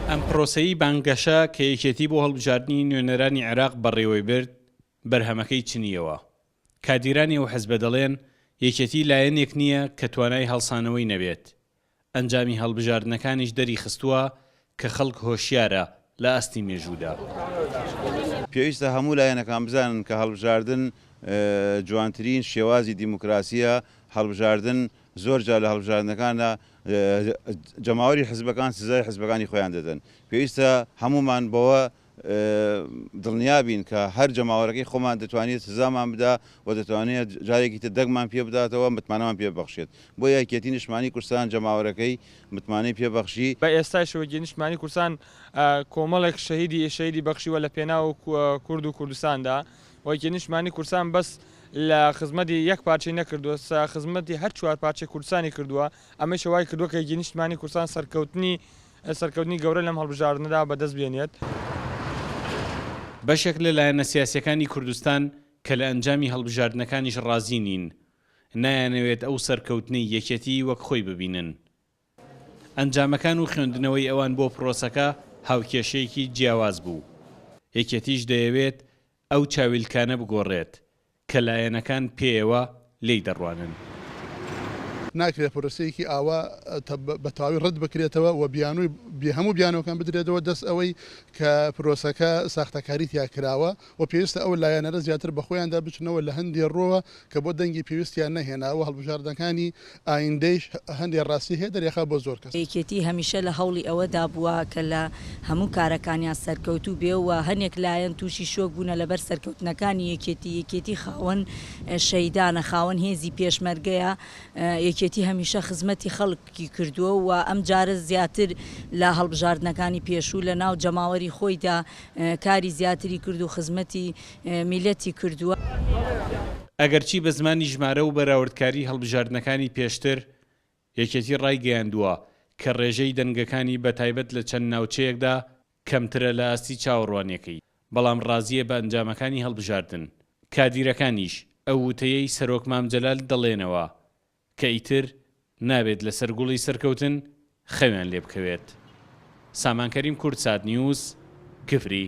ئەم پرۆسەی بانگەشە کە یەکێتی بۆ هەڵبژاردننی نوێنەرانی عێراق بەڕێوەی برد بەرهەمەکەی چنیەوە. کادیرانی ئەو حیزبە دەڵێن یەکێتی لایەنێک نییە کە توانای هەڵسانەوەی نەبێت. ئەنجامی هەڵبژاردنەکانیش دەری خستووە کە خەڵک هۆشیارە لە ئەستی مێژوودا. پێویستە هەموو لایەنەکان بزانن کە هەڵبژاردن جوانترین شێوازی دیموکراسیە. هەڵبژاردن زۆر جار لە هەڵبژاردنەکانە جەماوەری حیزبەکان سزای حیزبەکانی خۆیان دەدەن. پێویستە هەمومان بەوە دڵنیابین کە هەر جەماوەرەکەی خۆمان دەتوانێت سزامان بدا و دەتوانێت جارێکی تر دەگمان پێ بداتەوە متمانەمان پێبەخشێت. بۆ یەکێتی نیشتمانی کوردستان جەماوەرەکەی متمانەی پێبەخشی. بە ئێستای شەوەگی نیشتمانی کوردستان کۆمەڵێک شەهیدی بەخشیوە لە پێناو کورد و کوردستاندا. وەکی نیشتمانی کوردستان بەس لە خزمەتی یەک پارچەی نەکردووە، خزمەتی هەر چوار پارچەی کوردستانی کردووە. ئەمە شەوای کردووە کە یەکی نیشتمانی کوردستان سەرکەوتنی گەورە لەم هەڵبژاردنەدا بەدەست بێنێت. بەشێک لە لایەنە سیاسیەکانی کوردستان کە لە ئەنجامی هەڵبژاردنەکانیش ڕازی نین، نایانەوێت ئەو سەرکەوتنی یەکێتی وەک خۆی ببینن. ئەنجامەکان و خوێندنەوەی ئەوان بۆ پرۆسەکە هاوکێشەیەکی جیاواز بوو. یەکێتیش دەیەوێت ئەو چاویلکانە بگۆڕێت کە لایەنەکان پێیەوە لێی دەڕوانن. ناکرێت پرۆسەیەکی ئاوا بە تەواوی ڕەت بکرێتەوە و هەموو بیانەوەکان بدرێتەوە دەست ئەوەی کە پرۆسەکە ساختەکاری تیا کراوە و پێویستە ئەو لایەنەرە زیاتر بە خۆیاندا بچنەوە لە هەندێک ڕۆوە کە بۆ دەنگی پێویستیان نەهێناوە. هەڵبژاردنەکانی ئایندەیش هەندێک ڕاستی هەیە دەرێخا بۆ زۆر کەس. یەکێتی هەمیشە لە هەوڵی ئەوەدا بووە کە لە هەموو کارەکانیان سەرکەوتوو بێەوە هەنێک لایەن تووشی شۆک بوونە لەبەر سەرکەوتنەکانی یەکێتی خاوەن شەیدانە، خاوەن هێزی پێشمەرگەیە. یەکێتی هەمیشە خزمەتی خەڵکی کردووە و ئەم جارە زیاتر لە هەڵبژاردنەکانی پێشوو لە ناو جەماوەری خۆیدا کاری زیاتری کرد و خزمەتی میلەتی کردووە. ئەگەرچی بە زمانی ژمارە و بەراوردکاری هەڵبژاردنەکانی پێشتر یەکێتی ڕایگەیاندووە کە ڕێژەی دەنگەکانی بەتایبەت لە چەند ناوچەیەکدا کەمترە لە ئاستی چاوەڕوانیەکەی، بەڵام ڕازیە بە ئەنجامەکانی هەڵبژاردن. کادیرەکانیش ئەو وتەیەی سەرۆک مام جەلال دەڵێنەوە کە ئیتر نابێت لە سەرگوڵی سەرکەوتن خەویان لێ بکەوێت. سامان کەریم، کورتسات نیوز، کفری.